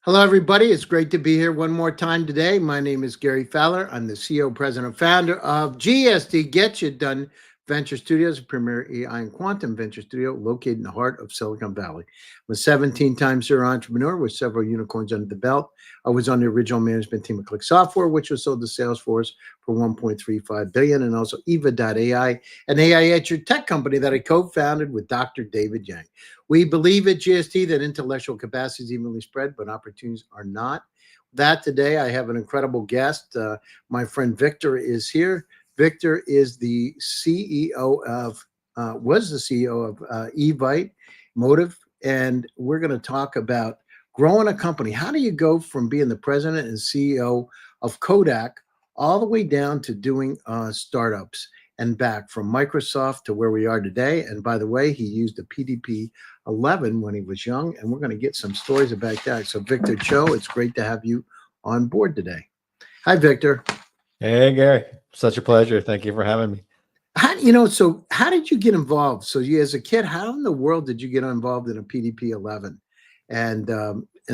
Hello, everybody. It's great to be here one more time today. My name is Gary Fowler. I'm the CEO, president, founder of GSD, Get You Done Venture Studios, a premier AI and quantum venture studio located in the heart of Silicon Valley. I'm a 17-time serial entrepreneur with several unicorns under the belt. I was on the original management team of Click Software, which was sold to Salesforce for $1.35 billion, and also Eva.ai, an AI edge tech company that I co-founded with Dr. David Yang. We believe at GST that intellectual capacity is evenly spread, but opportunities are not. That today, I have an incredible guest. My friend Victor is here. Victor is the CEO of, was the CEO of Evite Motive, and we're going to talk about growing a company. How do you go from being the president and CEO of Kodak all the way down to doing startups and back from Microsoft to where we are today? And by the way, he used a PDP 11 when he was young, and we're going to get some stories about that. So Victor Cho, it's great to have you on board today. Hi, Victor. Hey, Gary. Such a pleasure. Thank you for having me. So how did you get involved? So you, as a kid, how in the world did you get involved in a PDP 11 and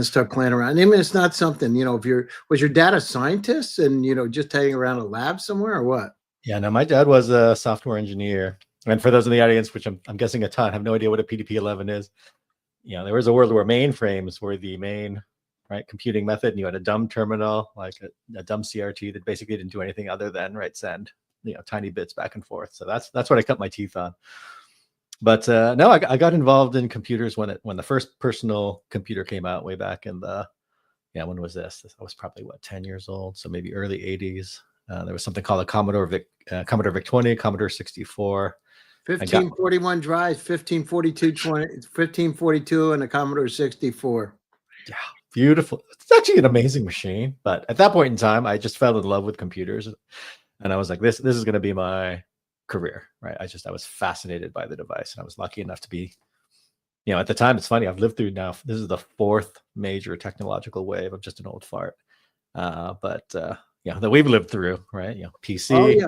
start playing around? I mean, it's not something, was your dad a scientist and, just hanging around a lab somewhere or what? Yeah, no, my dad was a software engineer. And for those in the audience, which I'm guessing a ton, have no idea what a PDP 11 is. There was a world where mainframes were the main computing method, and you had a dumb terminal, like a dumb CRT that basically didn't do anything other than send tiny bits back and forth. So that's what I cut my teeth on. But no, I got involved in computers when the first personal computer came out way back in the when was this? I was probably 10 years old, so maybe early 80s. There was something called a Commodore VIC-20, Commodore 64. 1541 drives, 1542, and a Commodore 64. Yeah, beautiful. It's actually an amazing machine. But at that point in time, I just fell in love with computers, and I was like, this is going to be my career, right? I was fascinated by the device, and I was lucky enough to be, at the time, it's funny. I've lived through now. This is the fourth major technological wave. I'm just an old fart, that we've lived through, right? PC,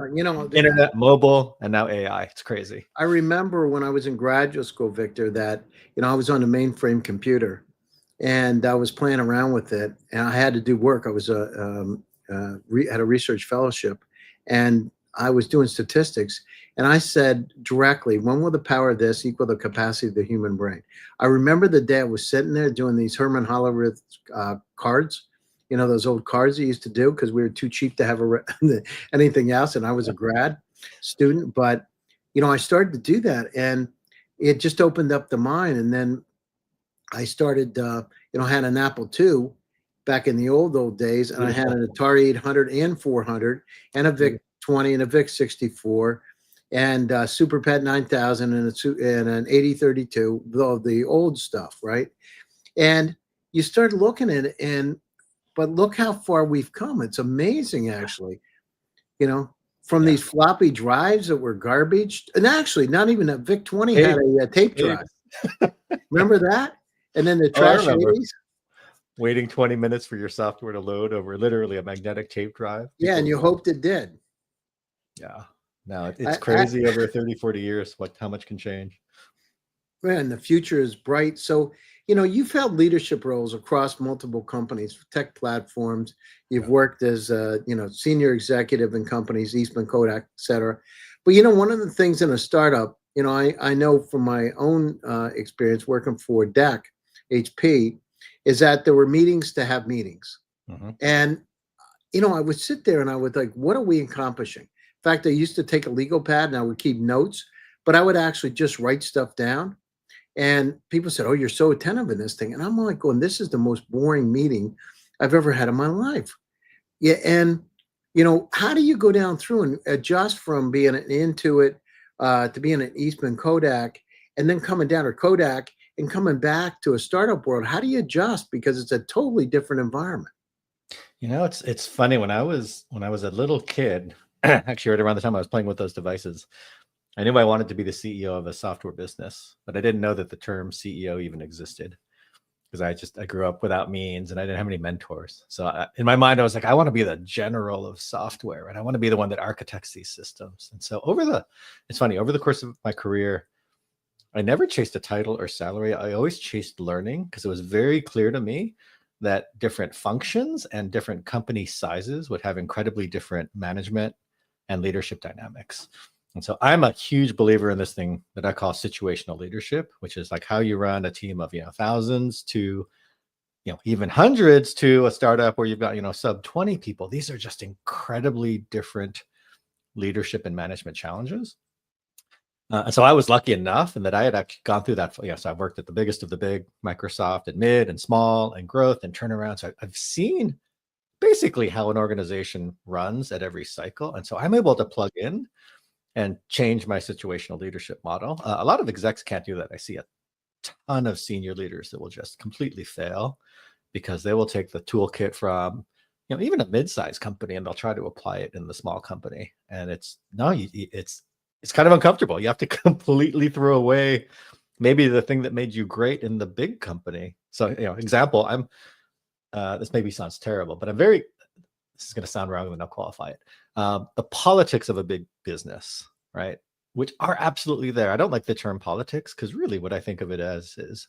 internet, mobile, and now AI. It's crazy. I remember when I was in graduate school, Victor, that, I was on a mainframe computer and I was playing around with it and I had to do work. I was had a research fellowship and I was doing statistics. And I said directly, when will the power of this equal the capacity of the human brain? I remember the day I was sitting there doing these Herman Hollerith cards, those old cards you used to do because we were too cheap to have anything else. And I was a grad student, but, I started to do that and it just opened up the mind. And then I started, had an Apple II back in the old days. And I had an Atari 800 and 400 and a VIC-20 and a VIC-64 and Super Pet 9000 and an 8032, the old stuff, right? And you start looking at it but look how far we've come. It's amazing, actually, from these floppy drives that were garbage. And actually, not even a VIC-20 had a tape drive. Remember that? And then the trash 80s? Waiting 20 minutes for your software to load over literally a magnetic tape drive. Yeah, and you hoped it did. Yeah. No, it's crazy over 30, 40 years, how much can change. Man, the future is bright. So, you've held leadership roles across multiple companies, tech platforms. You've worked as, senior executive in companies, Eastman, Kodak, et cetera. But, one of the things in a startup, I know from my own experience working for DEC, HP, is that there were meetings to have meetings. Mm-hmm. And, I would sit there and I would like, what are we accomplishing? In fact, I used to take a legal pad and I would keep notes, but I would actually just write stuff down. And people said, oh, you're so attentive in this thing. And I'm like going, this is the most boring meeting I've ever had in my life. Yeah. And, how do you go down through and adjust from being an Intuit to being an Eastman Kodak and then coming down to Kodak and coming back to a startup world? How do you adjust? Because it's a totally different environment. It's funny. When I was a little kid, actually right around the time I was playing with those devices, I knew I wanted to be the CEO of a software business, but I didn't know that the term CEO even existed because I grew up without means and I didn't have any mentors. So in my mind, I was like, I want to be the general of software and I want to be the one that architects these systems. And so it's funny, over the course of my career, I never chased a title or salary. I always chased learning because it was very clear to me that different functions and different company sizes would have incredibly different management and leadership dynamics. And so I'm a huge believer in this thing that I call situational leadership, which is like how you run a team of, thousands to, even hundreds, to a startup where you've got, sub 20 people. These are just incredibly different leadership and management challenges. And so I was lucky enough in that I had actually gone through that. So I've worked at the biggest of the big, Microsoft, and mid and small and growth and turnaround. So I've seen basically how an organization runs at every cycle. And so I'm able to plug in and change my situational leadership model. A lot of execs can't do that. I see a ton of senior leaders that will just completely fail because they will take the toolkit from, even a mid-sized company, and they'll try to apply it in the small company. And it's kind of uncomfortable. You have to completely throw away maybe the thing that made you great in the big company. So, example, this maybe sounds terrible, but this is going to sound wrong, and I'll qualify it. The politics of a big business, right? Which are absolutely there. I don't like the term politics, because really what I think of it as is,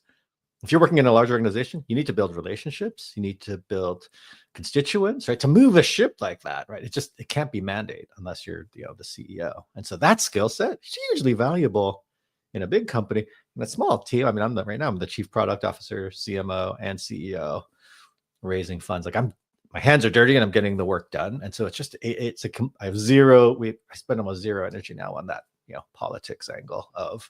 if you're working in a large organization, you need to build relationships. You need to build constituents, right? To move a ship like that, right? It can't be mandate unless you're, the CEO. And so that skill set is hugely valuable in a big company. In a small team, I'm the chief product officer, CMO, and CEO, raising funds. Like my hands are dirty and I'm getting the work done. And so I spend almost zero energy now on that, politics angle of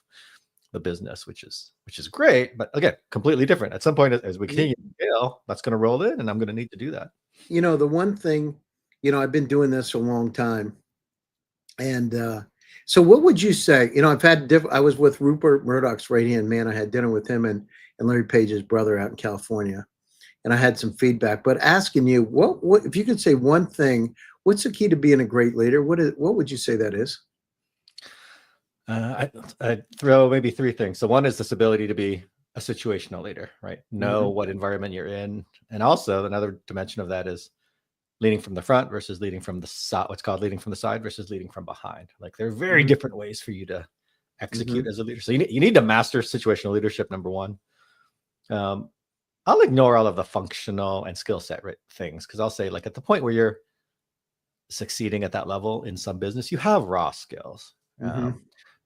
the business, which is great, but again, completely different. At some point, as we continue to scale, that's going to roll in, and I'm going to need to do that. The one thing, I've been doing this a long time, and so what would you say? I was with Rupert Murdoch's right hand man. I had dinner with him and Larry Page's brother out in California, and I had some feedback. But asking you, what if you could say one thing? What's the key to being a great leader? What would you say that is? I throw maybe three things. So one is this ability to be a situational leader, right? Know what environment you're in. And also another dimension of that is leading from the front versus leading from the side, what's called leading from the side versus leading from behind. Like there are very different ways for you to execute as a leader. So you need to master situational leadership, number one. I'll ignore all of the functional and skill set things, because I'll say, like, at the point where you're succeeding at that level in some business, you have raw skills.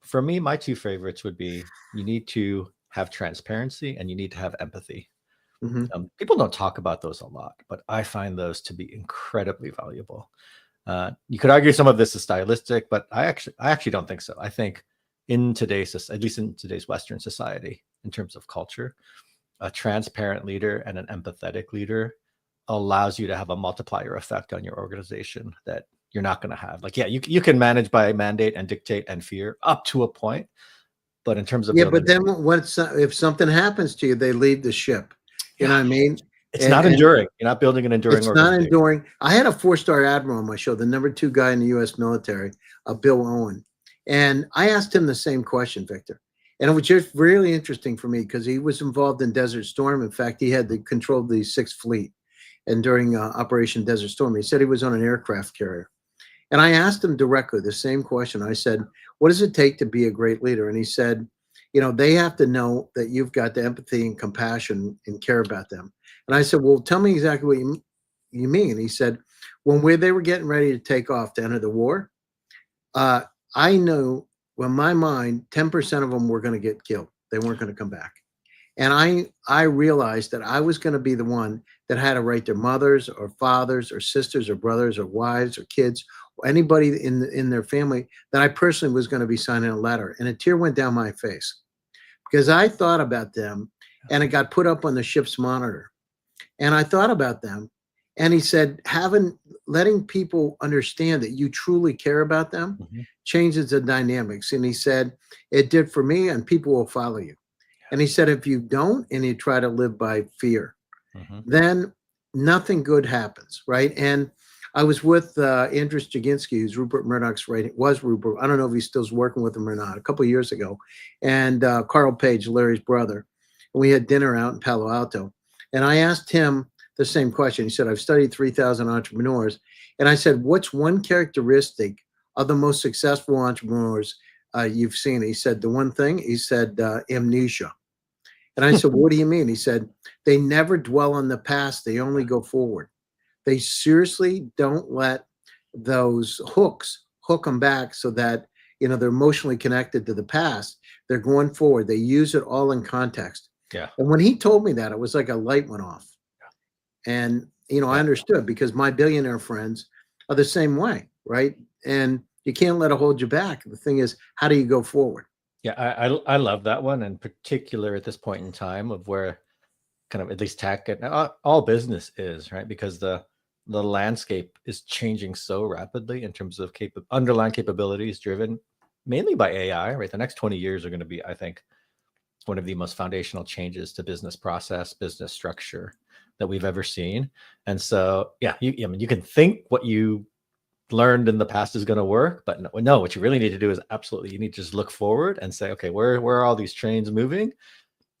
For me, my two favorites would be, you need to have transparency and you need to have empathy. People don't talk about those a lot, but I find those to be incredibly valuable. You could argue some of this is stylistic, but I actually don't think so. I think at least in today's Western society, in terms of culture, a transparent leader and an empathetic leader allows you to have a multiplier effect on your organization that you're not going to have. Like, you can manage by mandate and dictate and fear up to a point, but in terms of but then if something happens to you, they leave the ship. You know what I mean? It's not enduring. You're not building an enduring organization. It's not enduring. I had a 4-star admiral on my show, the number 2 guy in the U.S. military, Bill Owen, and I asked him the same question, Victor. And it was just really interesting for me because he was involved in Desert Storm. In fact, he had the control of the 6th Fleet, and during Operation Desert Storm, he said he was on an aircraft carrier. And I asked him directly the same question. I said, what does it take to be a great leader? And he said, they have to know that you've got the empathy and compassion and care about them. And I said, well, tell me exactly what you mean. And he said, they were getting ready to take off to enter the war, I knew, in my mind, 10% of them were going to get killed. They weren't going to come back. And I realized that I was going to be the one that had to write their mothers or fathers or sisters or brothers or wives or kids or anybody in their family, that I personally was going to be signing a letter. And a tear went down my face because I thought about them, and it got put up on the ship's monitor. And I thought about them, and he said, letting people understand that you truly care about them changes the dynamics. And he said, it did for me, and people will follow you. And he said, if you don't, and you try to live by fear, then nothing good happens, right? And I was with Andrew Jaginski, who's Rupert Murdoch's was Rupert. I don't know if he's still working with him or not, a couple of years ago. And Carl Page, Larry's brother. And we had dinner out in Palo Alto. And I asked him the same question. He said, I've studied 3,000 entrepreneurs. And I said, what's one characteristic of the most successful entrepreneurs you've seen? He said, the one thing, he said, amnesia. And I said, what do you mean? He said, they never dwell on the past. They only go forward. They seriously don't let those hooks hook them back so that, they're emotionally connected to the past. They're going forward. They use it all in context. Yeah. And when he told me that, it was like a light went off. And, I understood because my billionaire friends are the same way, right? And you can't let it hold you back. The thing is, how do you go forward? Yeah, I love that one, in particular at this point in time of where kind of at least tech and all business is, right? Because the landscape is changing so rapidly in terms of underlying capabilities driven mainly by AI, right? The next 20 years are going to be, I think, one of the most foundational changes to business process, business structure that we've ever seen. And so, yeah, I mean, you can think what you learned in the past is going to work, but no, what you really need to do is absolutely, you need to just look forward and say, okay, where are all these trains moving,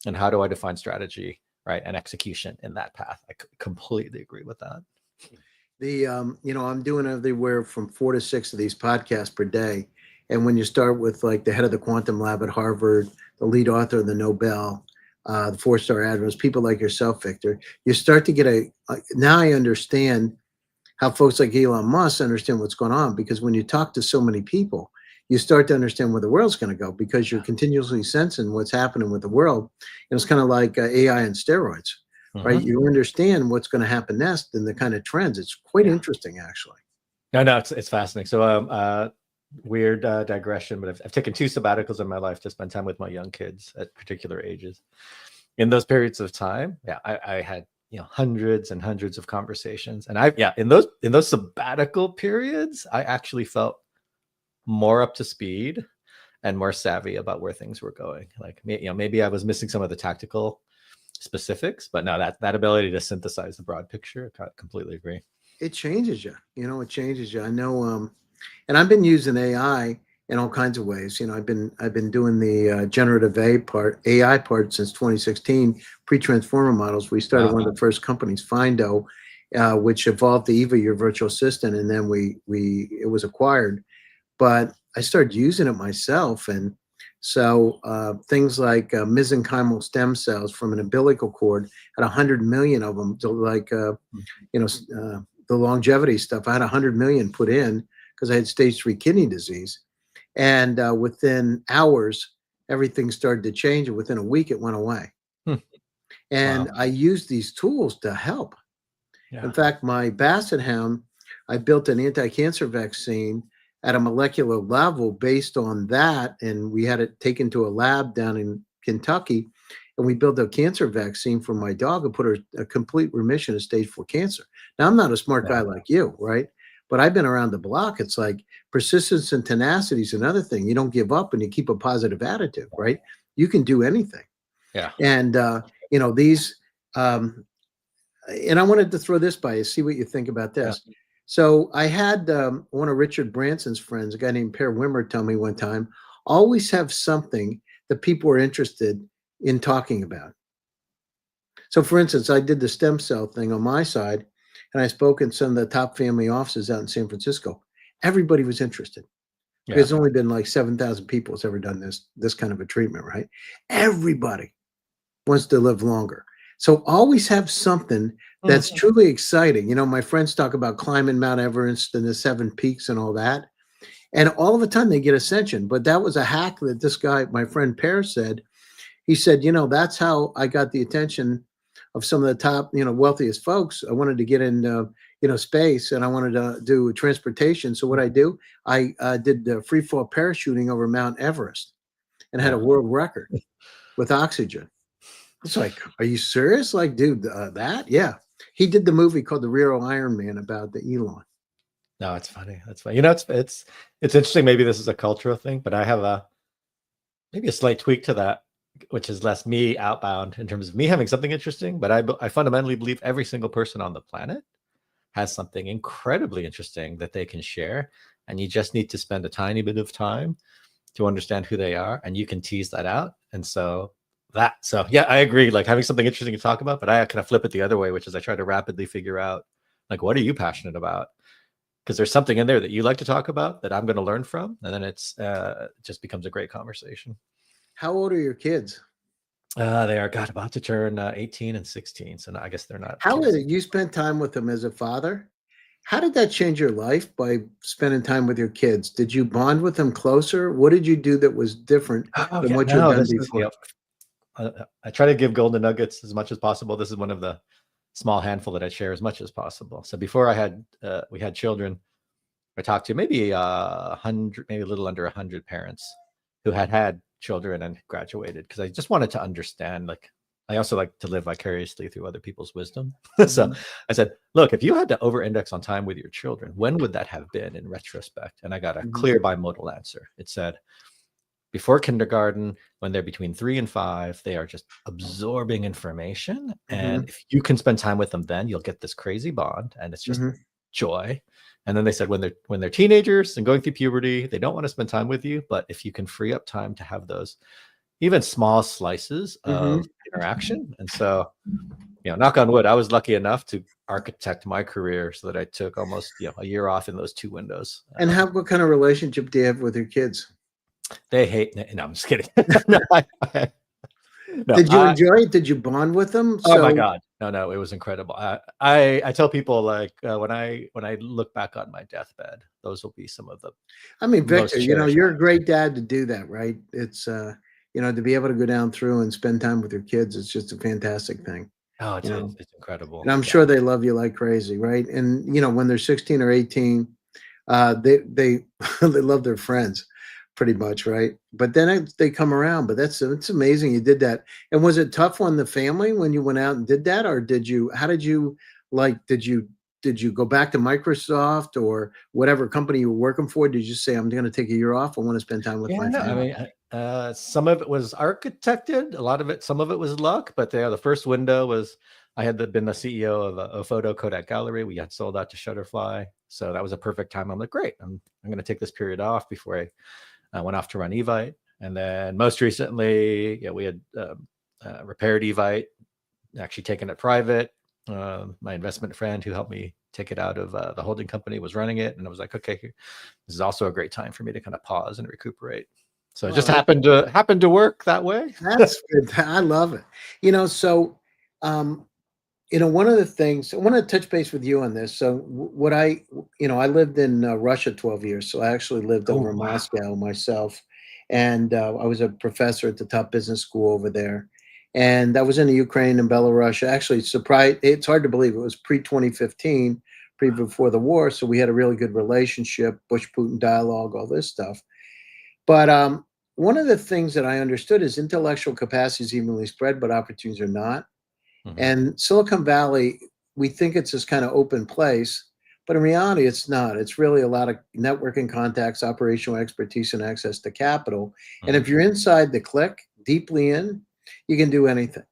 and how do I define strategy, right, and execution in that path? I completely agree with that. I'm doing everywhere from 4 to 6 of these podcasts per day. And when you start with like the head of the quantum lab at Harvard, the lead author of the Nobel, the 4-star admirals, people like yourself, Victor, you start to get now I understand how folks like Elon Musk understand what's going on, because when you talk to so many people, you start to understand where the world's going to go, because you're continuously sensing what's happening with the world. And it's kind of like AI and steroids, right? You understand what's going to happen next and the kind of trends. It's quite interesting, actually. No, it's fascinating. So, weird digression, but I've taken 2 sabbaticals in my life to spend time with my young kids at particular ages. In those periods of time, I had hundreds and hundreds of conversations, and in those sabbatical periods, I actually felt more up to speed and more savvy about where things were going. Like, maybe I was missing some of the tactical specifics, but no, that ability to synthesize the broad picture, I completely agree. It changes you. It changes you. I know, and I've been using AI in all kinds of ways. I've been doing the generative AI part since 2016. Pre-transformer models. We started one of the first companies, Findo, which evolved the Eva, your virtual assistant, and then it was acquired. But I started using it myself, and so things like mesenchymal stem cells from an umbilical cord, had 100 million of them. So like the longevity stuff, I had 100 million put in because I had stage 3 kidney disease. And within hours, everything started to change. And within a week, it went away. And I used these tools to help. In fact, my basset hound, I built an anti-cancer vaccine at a molecular level based on that. And we had it taken to a lab down in Kentucky. And we built a cancer vaccine for my dog and put her a complete remission of stage 4 cancer. Now, I'm not a smart guy like you, right? But I've been around the block. It's like persistence and tenacity is another thing. You don't give up and you keep a positive attitude, right? You can do anything. Yeah. And, these, and I wanted to throw this by you, see what you think about this. Yeah. So I had one of Richard Branson's friends, a guy named Per Wimmer, tell me one time, always have something that people are interested in talking about. So for instance, I did the stem cell thing on my side, and I spoke in some of the top family offices out in San Francisco. Everybody was interested. There's only been like 7,000 people that's ever done this kind of a treatment, right? Everybody wants to live longer. So always have something that's truly exciting. My friends talk about climbing Mount Everest and the 7 peaks and all that. And all of a sudden they get ascension. But that was a hack that this guy, my friend Per, said. He said, that's how I got the attention of some of the top, wealthiest folks. I wanted to get in, space, and I wanted to do transportation. So what I do, I did the free fall parachuting over Mount Everest and had a world record with oxygen. It's like, are you serious? Like, dude, that? Yeah. He did the movie called The Real Iron Man about the Elon. No, it's funny. That's funny. It's interesting. Maybe this is a cultural thing, but I have maybe a slight tweak to that, which is less me outbound in terms of me having something interesting. But I fundamentally believe every single person on the planet has something incredibly interesting that they can share. And you just need to spend a tiny bit of time to understand who they are, and you can tease that out. And so yeah, I agree. Like having something interesting to talk about, but I kind of flip it the other way, which is I try to rapidly figure out, like, what are you passionate about? Because there's something in there that you like to talk about that I'm going to learn from. And then it just becomes a great conversation. How old are your kids? They are God about to turn 18 and 16, so I guess they're not How kids. did you spend time with them as a father? How did that change your life by spending time with your kids? Did you bond with them closer? What did you do that was different Oh than yeah, what you had no, done this is before? I try to give golden nuggets as much as possible. This is one of the small handful that I share as much as possible. So before we had children, I talked to maybe 100, maybe a little under 100 parents who had children and graduated, because I just wanted to understand. Like, I also like to live vicariously through other people's wisdom. So Mhm, I said, look, if you had to over-index on time with your children, when would that have been in retrospect? And I got a mhm, clear bimodal answer. It said, before kindergarten, when they're between 3 and 5, they are just absorbing information. And mhm, if you can spend time with them, then you'll get this crazy bond, and it's just mhm, joy. And then they said, when they're teenagers and going through puberty, they don't want to spend time with you. But if you can free up time to have those even small slices mhm. of interaction. And so, knock on wood, I was lucky enough to architect my career so that I took almost a year off in those 2 windows. And what kind of relationship do you have with your kids? They hate. No, I'm just kidding. No, no, Did you enjoy it? Did you bond with them? oh my So, God. No, it was incredible. I tell people, like, when I look back on my deathbed, those will be some of the I mean, most Victor, cherished you're a times. great dad to do that, right? It's, to be able to go down through and spend time with your kids, it's just a fantastic thing, Oh, you it's know? it's, it's incredible. And I'm Yeah. sure they love you like crazy, right? And when they're 16 or 18, they they love their friends pretty much, right? But then they come around. But it's amazing you did that. And was it tough on the family when you went out and did that, or did you? How did you like? Did you go back to Microsoft or whatever company you were working for? Did you say I'm going to take a year off? I want to spend time with Yeah, my no, I family. mean, some of it was architected, a lot of it, some of it was luck, but the first window was I had been the CEO of a photo Kodak gallery. We had sold out to Shutterfly, so that was a perfect time. I'm like, great, I'm going to take this period off before I went off to run Evite, and then most recently, we had repaired Evite, actually taken it private. My investment friend who helped me take it out of the holding company was running it, and I was like, okay, this is also a great time for me to kind of pause and recuperate. So it just Well, happened to work that way. that's good. I love it. So um, one of the things I want to touch base with you on this. So, what I lived in Russia 12 years. So, I actually lived Oh over in wow. Moscow myself. And I was a professor at the top business school over there. And I was in the Ukraine and Belarus. Actually, surprised. It's hard to believe it was pre 2015, before the war. So, we had a really good relationship, Bush Putin dialogue, all this stuff. But one of the things that I understood is intellectual capacity is evenly spread, but opportunities are not. Hmm. And Silicon Valley, we think it's this kind of open place, but in reality, it's not. It's really a lot of networking contacts, operational expertise, and access to capital. And Hmm. if you're inside the clique, deeply in, you can do anything.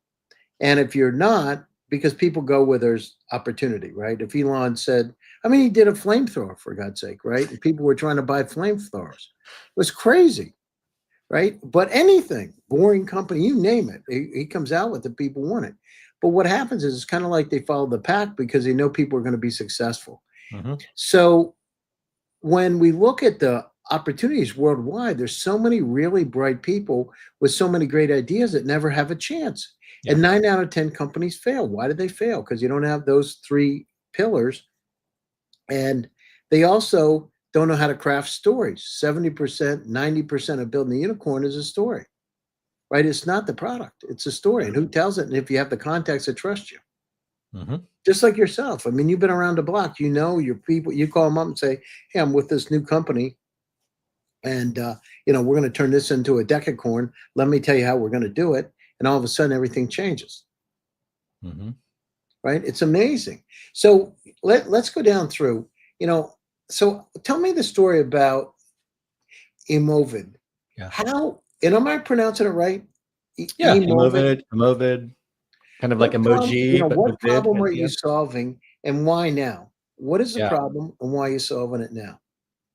And if you're not, because people go where there's opportunity, right? If Elon said, I mean, he did a flamethrower for God's sake, right? And people were trying to buy flamethrowers. It was crazy, right? But anything, boring company, you name it, he comes out with it, people want it. But what happens is it's kind of like they follow the pack because they know people are going to be successful. Hmm. So when we look at the opportunities worldwide, there's so many really bright people with so many great ideas that never have a chance. Yeah. And 9 out of 10 companies fail. Why did they fail? Because you don't have those three pillars. And they also don't know how to craft stories. 70%, 90% of building a unicorn is a story, right? It's not the product, it's a story. And who tells it? And if you have the contacts that trust you, Hmm. just like yourself. I mean, you've been around the block, your people, you call them up and say, hey, I'm with this new company. And, we're going to turn this into a decacorn. Let me tell you how we're going to do it. And all of a sudden, everything changes, Hmm. right? It's amazing. So let's go down through, you know, so tell me the story about Emovid. Yeah. How, and am I pronouncing it right? Yeah. Emovid. Emovid, kind of like emoji, but What with vid problem at are the you end. solving and why now? What is the Yeah. problem and why are you solving it now?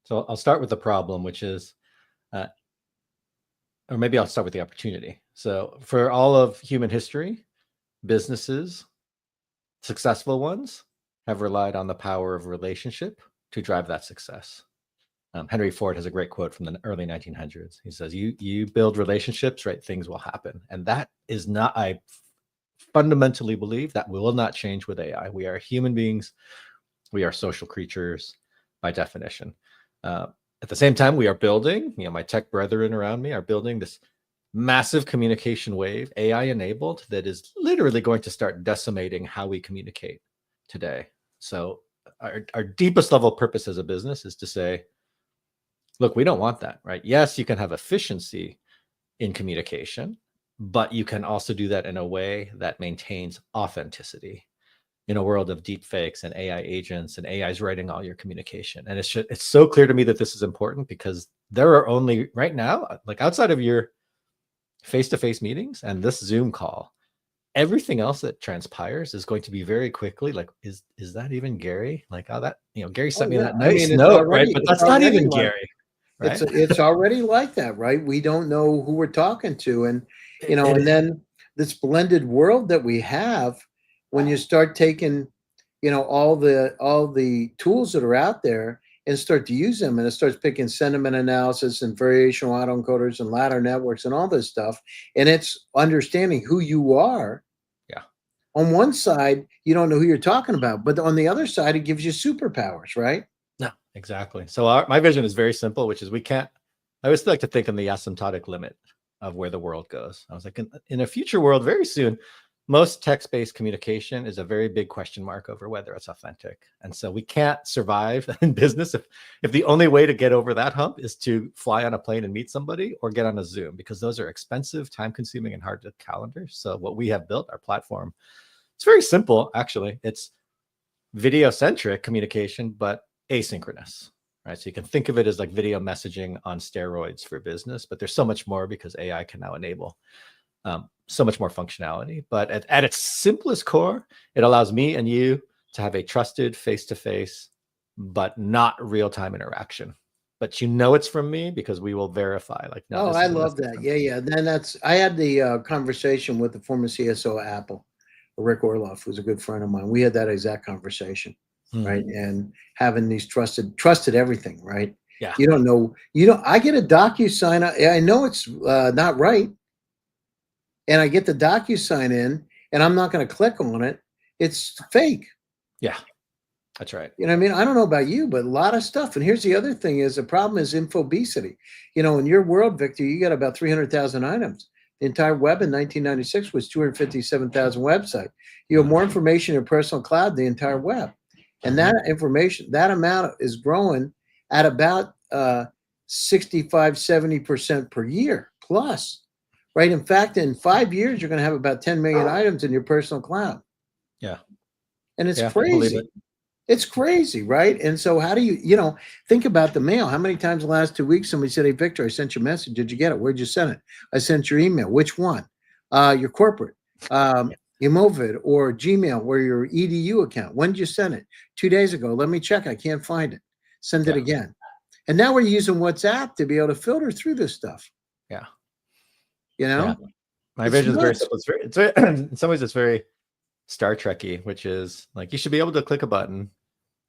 So I'll start with the problem, which is, uh, or maybe I'll start with the opportunity. So for all of human history, businesses, successful ones, have relied on the power of relationship to drive that success. Henry Ford has a great quote from the early 1900s. He says, you build relationships, right? Things will happen. And that is not, I fundamentally believe that will not change with AI. We are human beings. We are social creatures by definition. At the same time, we are building, my tech brethren around me are building this massive communication wave, AI enabled, that is literally going to start decimating how we communicate today. So our deepest level purpose as a business is to say, look, we don't want that, right? Yes, you can have efficiency in communication, but you can also do that in a way that maintains authenticity in a world of deep fakes and AI agents, and AI is writing all your communication. And it's so clear to me that this is important, because there are only right now, like outside of your face-to-face meetings and this Zoom call, everything else that transpires is going to be very quickly like, is that even Gary? Like, oh, that, Gary sent me that nice note, right? But that's not even Gary. Right? It's already like that, right? We don't know who we're talking to. And, and then this blended world that we have, when you start taking, all the tools that are out there and start to use them, and it starts picking sentiment analysis and variational autoencoders and ladder networks and all this stuff. And it's understanding who you are. Yeah. On one side, you don't know who you're talking about, but on the other side, it gives you superpowers, right? No, exactly. So my vision is very simple, which is I always like to think in the asymptotic limit of where the world goes. I was like, in a future world, very soon, most text-based communication is a very big question mark over whether it's authentic. And so we can't survive in business if the only way to get over that hump is to fly on a plane and meet somebody or get on a Zoom, because those are expensive, time-consuming, and hard to calendar. So what we have built, our platform, it's very simple, actually. It's video-centric communication, but asynchronous, right? So you can think of it as like video messaging on steroids for business, but there's so much more because AI can now enable so much more functionality. But at its simplest core, it allows me and you to have a trusted face-to-face, but not real-time interaction. But it's from me because we will verify. Like, no, I love that. Yeah. Then I had the conversation with the former CSO of Apple, Rick Orloff, who's a good friend of mine. We had that exact conversation, right? And having these trusted everything, right? Yeah. You don't know. I get a DocuSign. I know it's not right, and I get the DocuSign in, and I'm not going to click on it. It's fake. Yeah, that's right. You know what I mean? I don't know about you, but a lot of stuff. And here's the other thing: is the problem is infobesity. In your world, Victor, you got about 300,000 items. The entire web in 1996 was 257,000 websites. You have more information in your personal cloud than the entire web. And that information, that amount is growing at about 65, 70% per year plus, right? In fact, in 5 years, you're going to have about 10 million items in your personal cloud. Yeah. And it's crazy. It's crazy, right? And so how do you, think about the mail. How many times in the last 2 weeks somebody said, hey, Victor, I sent you a message. Did you get it? Where'd you send it? I sent your email. Which one? Your corporate, Emovid or Gmail or your EDU account. When did you send it? 2 days ago. Let me check. I can't find it. Send it again. And now we're using WhatsApp to be able to filter through this stuff. Yeah. My vision is very simple. It's very, in some ways, it's very Star Trek-y, which is like, you should be able to click a button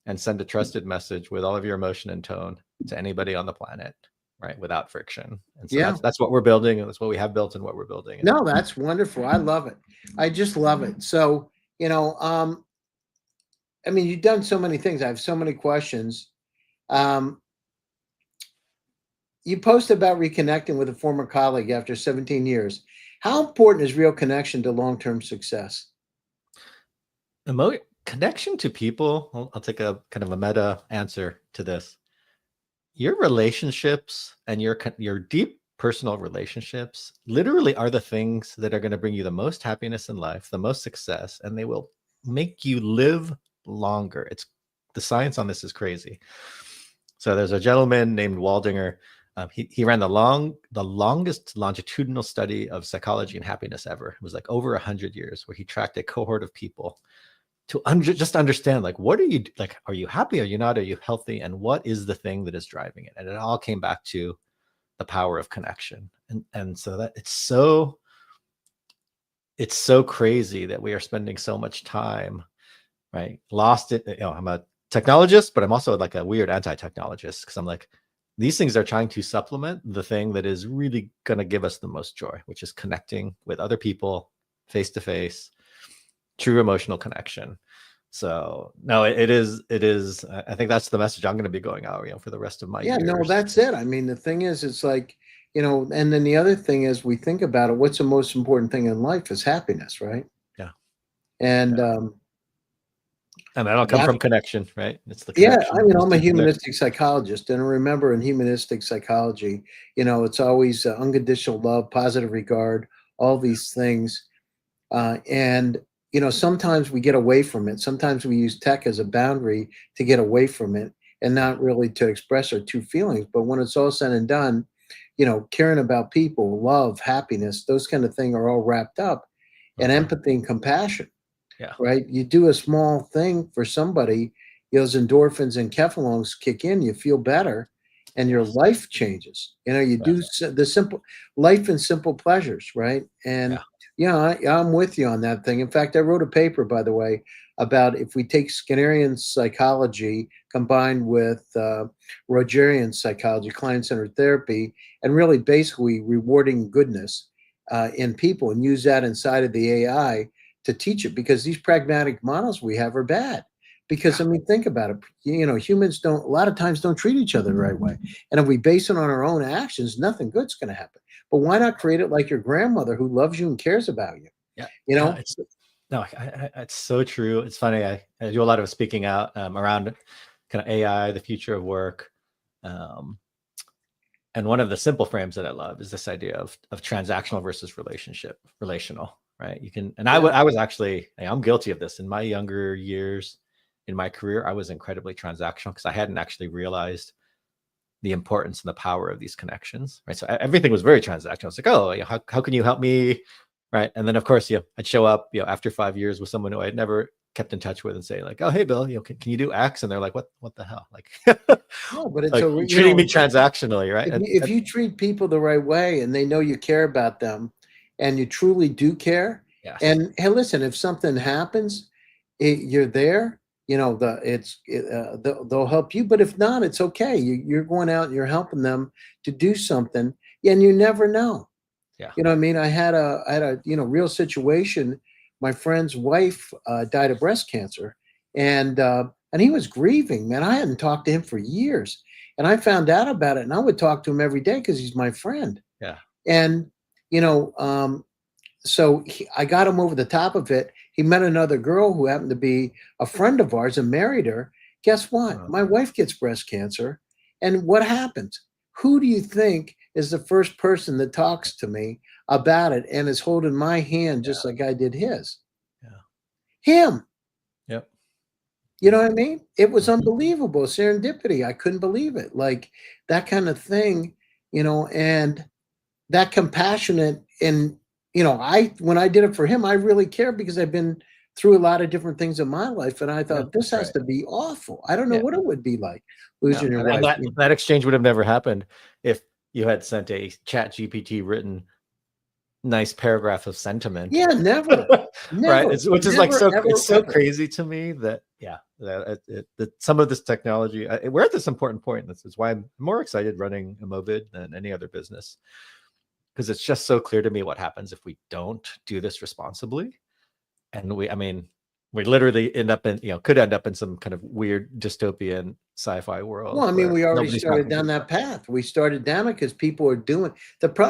and send a trusted message with all of your emotion and tone to anybody on the planet, right? Without friction. And so that's what we're building, and that's what we have built and what we're building. No, that's wonderful. I love it. I just love it. So, you've done so many things. I have so many questions. You posted about reconnecting with a former colleague after 17 years. How important is real connection to long-term success? Connection to people, I'll take a kind of a meta answer to this. Your relationships and your deep personal relationships literally are the things that are going to bring you the most happiness in life, the most success, and they will make you live longer. The science on this is crazy. So there's a gentleman named Waldinger. He ran the longest longitudinal study of psychology and happiness ever. It was like over 100 years, where he tracked a cohort of people to just understand, like, what are you like? Are you happy? Are you not? Are you healthy? And what is the thing that is driving it? And it all came back to the power of connection. And so that it's so crazy that we are spending so much time, right? Lost it. I'm a technologist, but I'm also like a weird anti-technologist, because I'm like, these things are trying to supplement the thing that is really going to give us the most joy, which is connecting with other people face to face, true emotional connection. So no, it is. I think that's the message I'm going to be going out, for the rest of my Yeah, no, years. that's it. I mean, the thing is, it's like, and then the other thing is we think about it, what's the most important thing in life is happiness, right? Yeah. And Yeah. And that'll come that from connection, right? It's the Yeah, connection. I mean, Those I'm a two connect. humanistic psychologist, and I remember in humanistic psychology, it's always unconditional love, positive regard, all these things. And, sometimes we get away from it. Sometimes we use tech as a boundary to get away from it and Yeah. not really to express our true feelings. But when it's all said and done, caring about people, love, happiness, those kind of things are all wrapped up, and Uh-huh. empathy and compassion, Yeah. right? You do a small thing for somebody, those endorphins and kephalons kick in, you feel better, and your Yes. life changes. You do Yes. the simple life and simple pleasures, right? And Yeah. I'm with you on that thing. In fact, I wrote a paper, by the way, about if we take Skinnerian psychology combined with Rogerian psychology, client-centered therapy, and really basically rewarding goodness in people, and use that inside of the AI to teach it, because these pragmatic models we have are bad. Because Yeah. I mean, think about it. Humans don't a lot of times don't treat each other the right way, and if we base it on our own actions, nothing good's going to happen. But why not create it like your grandmother who loves you and cares about you? Yeah. You No, know? it's no, it's so true. It's funny. I do a lot of speaking out around kind of AI, the future of work. Um, and one of the simple frames that I love is this idea of transactional versus relational, right? You can, and Yeah. I was actually, I'm guilty of this in my younger years in my career. I was incredibly transactional because I hadn't actually realized the importance and the power of these connections, right? So everything was very transactional. It's like, oh, how can you help me, right? And then of course, I'd show up, after 5 years with someone who I'd never kept in touch with and say like, oh, hey, Bill, can you do X? And they're like, what the hell? Like, No, but it's like a treating me transactionally, right? if you treat people the right way and they know you care about them, and you truly do care, Yes, and hey, listen, if something happens, you're there. They'll help you, but if not, it's okay. You're going out and you're helping them to do something, and you never know. yeah, You know what I mean? I had a real situation. My friend's wife died of breast cancer, and he was grieving. Man, I hadn't talked to him for years, and I found out about it, and I would talk to him every day because he's my friend. yeah. And you know, so I got him over the top of it. He met another girl who happened to be a friend of ours and married her. Guess what? Uh, My wife gets breast cancer. And what happens? Who do you think is the first person that talks to me about it and is holding my hand yeah, just like I did his? yeah, Him. yep. You know what I mean? It was Mhm. unbelievable. Serendipity. I couldn't believe it. Like that kind of thing, and that compassionate, and I when I did it for him, I really cared because I've been through a lot of different things in my life, and I Yeah, thought this has right. to be awful. I don't know Yeah, what it would be like no, losing your and wife. that exchange would have never happened if you had sent a Chat GPT written nice paragraph of sentiment. Yeah, never, Right, never, which is like never, it's ever, so ever. crazy to me that that some of this technology, we're at this important point. This is why I'm more excited running a Movid than any other business, because it's just so clear to me what happens if we don't do this responsibly. And I mean, we literally end up in, could end up in some kind of weird dystopian sci-fi Well, world I mean, where we already nobody's started talking to down each that other. path. We started down it because people are doing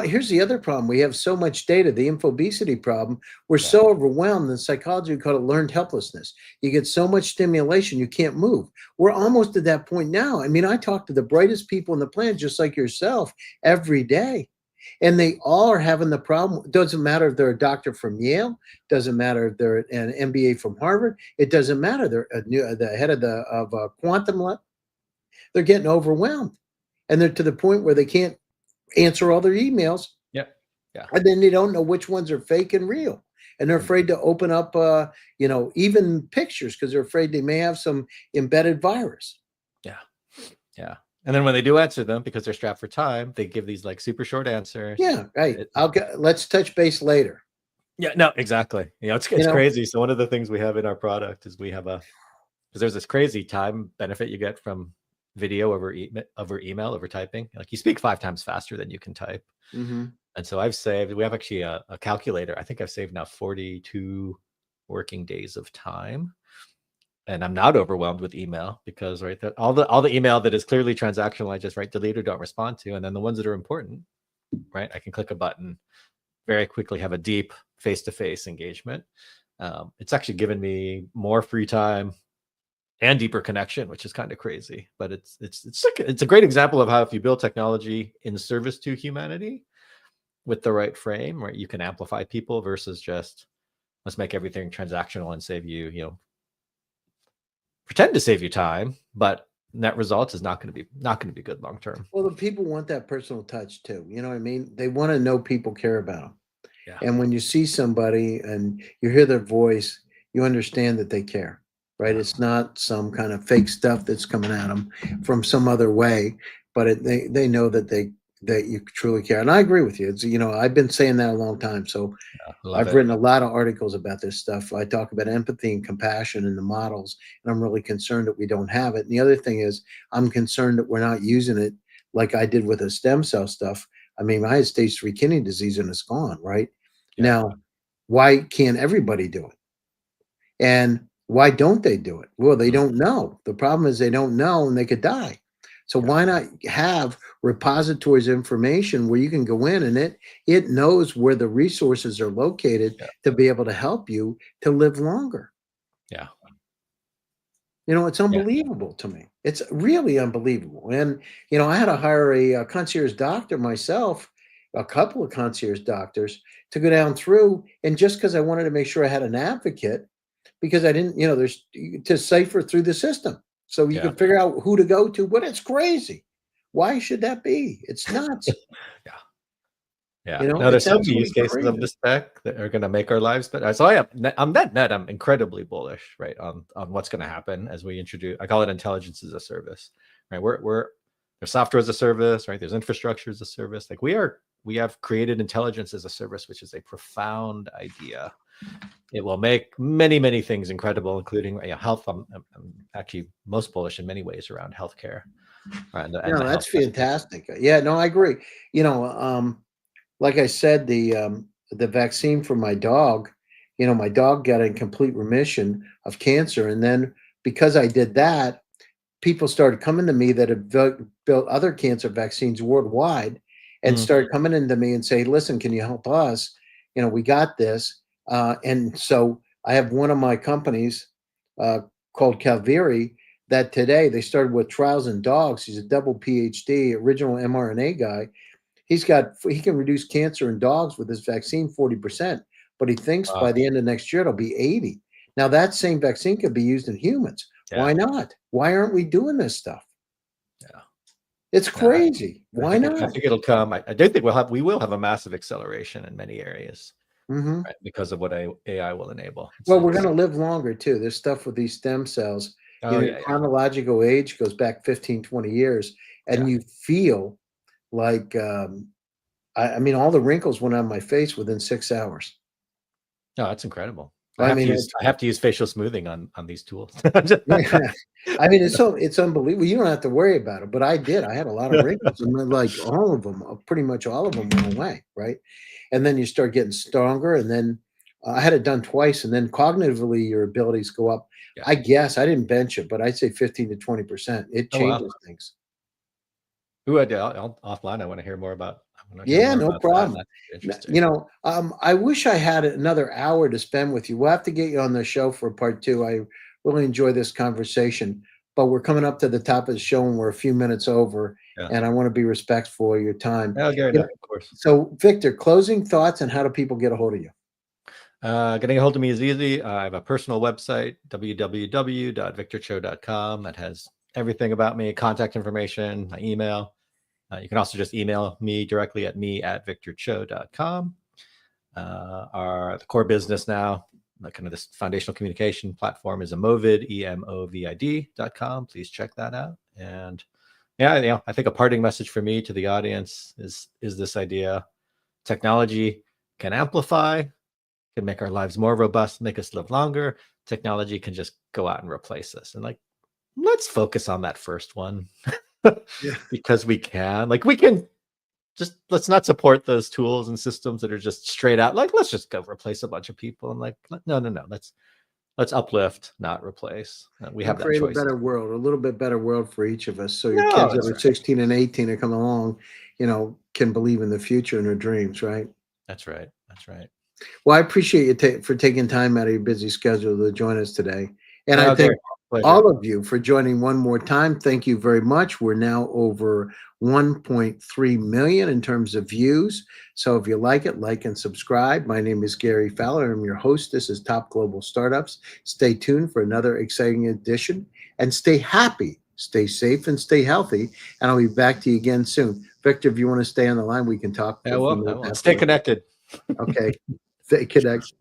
here's the other problem. We have so much data, the infobesity problem. We're Yeah, so overwhelmed. In psychology, we call it learned helplessness. You get so much stimulation, you can't move. We're almost at that point now. I mean, I talk to the brightest people on the planet, just like yourself, every day. And they all are having the problem. It doesn't matter if they're a doctor from Yale, doesn't matter if they're an MBA from Harvard. It doesn't matter. They're the head of quantum lab. They're getting overwhelmed, and they're to the point where they can't answer all their emails, yeah, yeah, and then they don't know which ones are fake and real, and they're afraid to open up even pictures because they're afraid they may have some embedded virus. yeah, yeah. And then when they do answer them, because they're strapped for time, they give these like super short answers. Yeah, right. Let's touch base later. Yeah, no, exactly. you It's know crazy. So one of the things we have in our product is we have because there's this crazy time benefit you get from video over email, over typing. Like you speak 5 times faster than you can type. Mm-hmm. And so we have actually a calculator. I think I've saved now 42 working days of time. And I'm not overwhelmed with email because all the email that is clearly transactional, I just delete or don't respond to. And then the ones that are important, right, I can click a button, very quickly have a deep face-to-face engagement. It's actually given me more free time and deeper connection, which is kind of crazy. But it's a great example of how if you build technology in service to humanity with the right frame, right, you can amplify people versus just let's make everything transactional and save you, pretend to save you time, but net results is not going to be good long term. Well, the people want that personal touch too. You know what I mean? They want to know people care about them. Yeah. And when you see somebody and you hear their voice, you understand that they care, right? Yeah. It's not some kind of fake stuff that's coming at them from some other way, but they know that you truly care. And I agree with you. It's, I've been saying that a long time. So I've written a lot of articles about this stuff. I talk about empathy and compassion in the models, and I'm really concerned that we don't have it. And the other thing is, I'm concerned that we're not using it like I did with the stem cell stuff. I mean, I had stage 3 kidney disease and it's gone, right? Yeah. Now, why can't everybody do it? And why don't they do it? Well, they don't know. The problem is they don't know and they could die. So why not have repositories of information where you can go in and it knows where the resources are located to be able to help you to live longer. Yeah. It's unbelievable to me. It's really unbelievable. And, I had to hire a concierge doctor myself, a couple of concierge doctors to go down through. And just because I wanted to make sure I had an advocate, because I didn't, there's to cipher through the system. So you can figure out who to go to, but it's crazy. Why should that be? It's nuts. Yeah. No, there's so many use cases of this tech that are going to make our lives better. So I'm incredibly bullish, right, on what's going to happen as we introduce. I call it intelligence as a service, right? There's software as a service, right? There's infrastructure as a service. Like we have created intelligence as a service, which is a profound idea. It will make many, many things incredible, including health. I'm actually most bullish in many ways around healthcare. And that's fantastic. Yeah, no, I agree. Like I said, the vaccine for my dog, my dog got in complete remission of cancer. And then because I did that, people started coming to me that have built other cancer vaccines worldwide and started coming into me and say, listen, can you help us? We got this. And so I have one of my companies called Calviri that today they started with trials in dogs. He's a double PhD, original mRNA guy. He can reduce cancer in dogs with his vaccine 40%, but he thinks by the end of next year, it'll be 80. Now that same vaccine could be used in humans. Yeah. Why not? Why aren't we doing this stuff? Yeah. It's crazy. Why not? I think it'll come. I do think we will have a massive acceleration in many areas. Right, because of what AI will enable. Well, we're going to live longer too. There's stuff with these stem cells. Chronological age goes back 15, 20 years, and you feel like, I mean, all the wrinkles went on my face within 6 hours. Oh, that's incredible. I have to use facial smoothing on these tools. I mean, it's unbelievable. You don't have to worry about it, but I did. I had a lot of wrinkles, and like all of them, pretty much all of them went away, right? And then you start getting stronger, and then I had it done twice, and then cognitively your abilities go up. Yeah. I guess I didn't bench it, but I'd say 15 to 20%. It changes things. Ooh, offline. I want to hear more about. No problem. I wish I had another hour to spend with you. We'll have to get you on the show for part 2. I really enjoy this conversation, but we're coming up to the top of the show and we're a few minutes over, and I want to be respectful of your time. Of course. So, Victor, closing thoughts on how do people get a hold of you? Getting a hold of me is easy. I have a personal website, www.victorcho.com, that has everything about me, contact information, my email. You can also just email me directly at me@victorcho.com. The core business now, kind of this foundational communication platform, is Emovid, EMOVID.com. Please check that out. And I think a parting message for me to the audience is this idea: technology can amplify, can make our lives more robust, make us live longer. Technology can just go out and replace us. And let's focus on that first one Yeah. because we can. Like we can just let's not support those tools and systems that are just straight out like let's just go replace a bunch of people and like no. Let's uplift, not replace. We And have that create a choice. better world, a little bit better world for each of us. So your No, kids that that's are right. 16 and 18 are coming along, can believe in the future and their dreams, right? That's right. That's right. Well, I appreciate you for taking time out of your busy schedule to join us today. And I No, thank Gary, pleasure. all of you for joining one more time. Thank you very much. We're now over 1.3 million in terms of views. So if you like it, like and subscribe. My name is Gary Fowler. I'm your host. This is Top Global Startups. Stay tuned for another exciting edition and stay happy, stay safe, and stay healthy. And I'll be back to you again soon. Victor, if you want to stay on the line, we can talk for I a few will. I minutes will. Stay afterwards. connected. Okay. Stay connected.